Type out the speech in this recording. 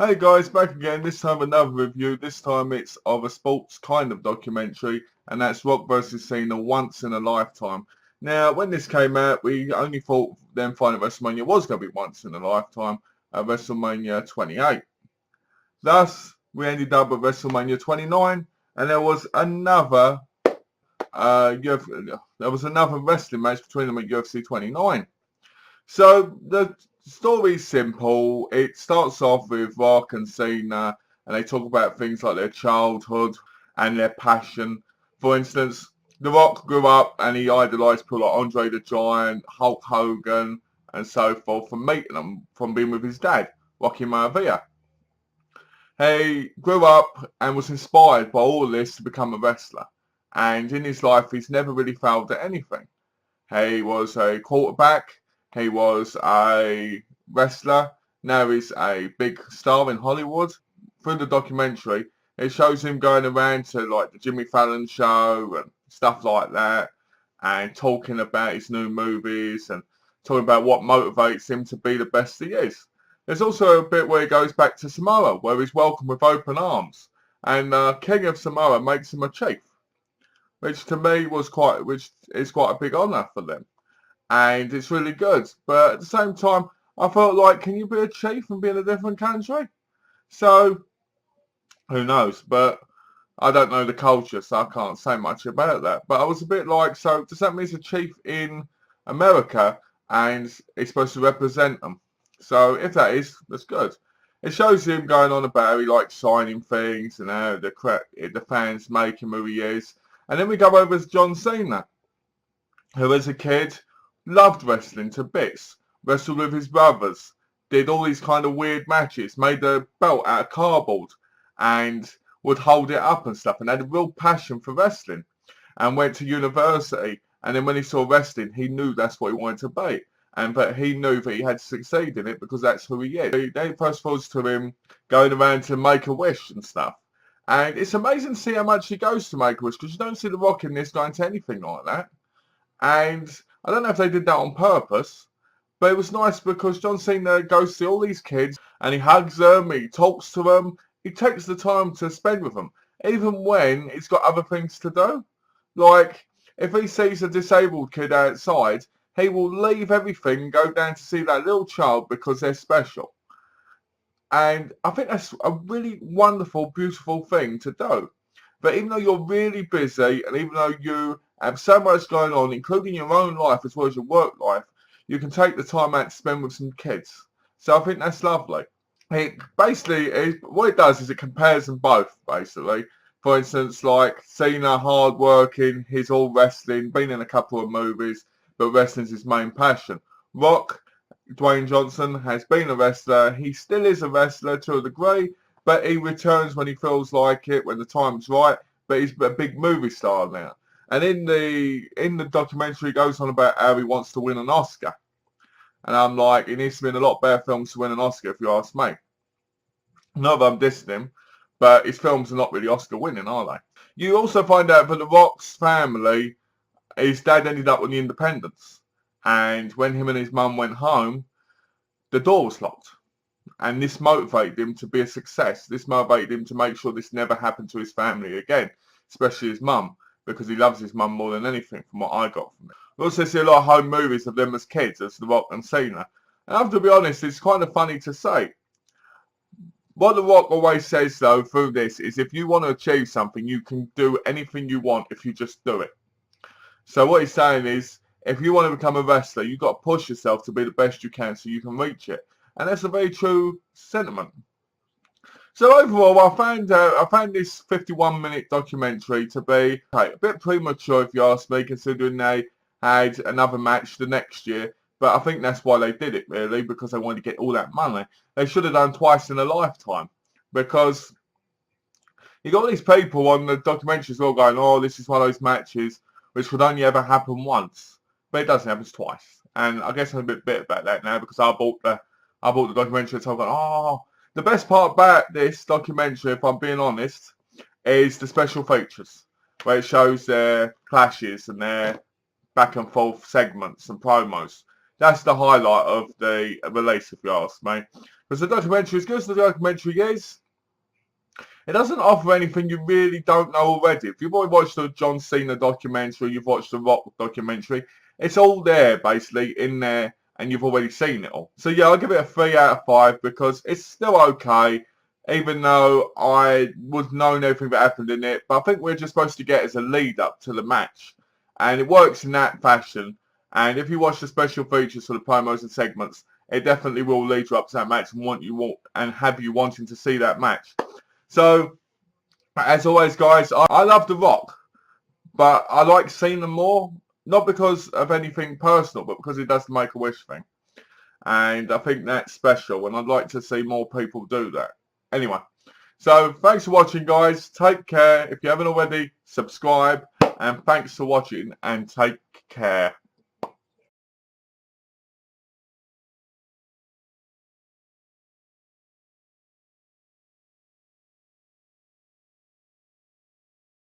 Hey guys, back again, this time another review. This time it's of a sports kind of documentary, and that's Rock vs. Cena Once in a Lifetime. Now, when this came out, we only thought then Final WrestleMania was going to be once in a lifetime at WrestleMania 28. Thus, we ended up at WrestleMania 29, and there was another wrestling match between them at UFC 29. So the story's simple. It starts off with Rock and Cena, and they talk about things like their childhood and their passion. For instance, The Rock grew up and he idolised people like Andre the Giant, Hulk Hogan, and so forth from meeting them, from being with his dad, Rocky Maivia. He grew up and was inspired by all this to become a wrestler. And in his life, he's never really failed at anything. He was a quarterback. He was a wrestler. Now he's a big star in Hollywood. Through the documentary, it shows him going around to like the Jimmy Fallon show and stuff like that, and talking about his new movies and talking about what motivates him to be the best he is. There's also a bit where he goes back to Samoa, where he's welcomed with open arms, and King of Samoa makes him a chief, which to me which is quite a big honour for them, and it's really good. But at the same time, I felt like, can you be a chief and be in a different country? So who knows? But I don't know the culture, so I can't say much about that. But I was a bit like, so does that mean he's a chief in America and he's supposed to represent them? So if that is, that's good. It shows him going on about how he likes signing things and how the fans make him who he is. And then we go over to John Cena, who as a kid loved wrestling to bits, wrestled with his brothers, did all these kind of weird matches, made a belt out of cardboard, and would hold it up and stuff, and had a real passion for wrestling, and went to university. And then when he saw wrestling, he knew that's what he wanted to be, and but he knew that he had to succeed in it because that's who he is. They first falls to him going around to Make-A-Wish and stuff. And it's amazing to see how much he goes to Make-A-Wish, because you don't see The Rock in this going to anything like that. And I don't know if they did that on purpose, but it was nice because John Cena goes to all these kids and he hugs them, he talks to them, he takes the time to spend with them, even when he's got other things to do. Like, if he sees a disabled kid outside, he will leave everything and go down to see that little child because they're special. And I think that's a really wonderful, beautiful thing to do. But even though you're really busy and even though you have so much going on, including your own life as well as your work life, you can take the time out to spend with some kids. So I think that's lovely. What it does is it compares them both, basically. For instance, like Cena, hard-working, he's all wrestling, been in a couple of movies, but wrestling's his main passion. Rock, Dwayne Johnson, has been a wrestler. He still is a wrestler to a degree, but he returns when he feels like it, when the time's right. But he's a big movie star now. And in the documentary, he goes on about how he wants to win an Oscar. And I'm like, he needs to be in a lot better films to win an Oscar, if you ask me. Not that I'm dissing him, but his films are not really Oscar winning, are they? You also find out that The Rock's family, his dad ended up on the Independents. And when him and his mum went home, the door was locked. And this motivated him to be a success. This motivated him to make sure this never happened to his family again, especially his mum, because he loves his mum more than anything from what I got from it. We also see a lot of home movies of them as kids, as The Rock and Cena. And I have to be honest, it's kind of funny to say. What The Rock always says, though, through this, is if you want to achieve something, you can do anything you want if you just do it. So what he's saying is, if you want to become a wrestler, you've got to push yourself to be the best you can so you can reach it. And that's a very true sentiment. So overall, I found this 51-minute documentary to be a bit premature, if you ask me, considering they had another match the next year. But I think that's why they did it, really, because they wanted to get all that money. They should have done twice in a lifetime, because you got all these people on the documentaries all going, oh, this is one of those matches which would only ever happen once. But it doesn't happen twice. And I guess I'm a bit bitter about that now, because I bought the documentary, so I'm going, oh, the best part about this documentary, if I'm being honest, is the special features, where it shows their clashes and their back and forth segments and promos. That's the highlight of the release, if you ask me. Because the documentary, as good as the documentary is, it doesn't offer anything you really don't know already. If you've already watched the John Cena documentary, you've watched the Rock documentary, it's all there, basically, in there, and you've already seen it all. So yeah, I'll give it a 3 out of 5 because it's still okay, even though I was known everything that happened in it. But I think we're just supposed to get as a lead up to the match. And it works in that fashion. And if you watch the special features for the promos and segments, it definitely will lead you up to that match and have you wanting to see that match. So, as always, guys, I love The Rock, but I like Cena more, not because of anything personal, but because he does the Make-A-Wish thing. And I think that's special, and I'd like to see more people do that. Anyway, so thanks for watching, guys. Take care. If you haven't already, subscribe. And thanks for watching, and take care.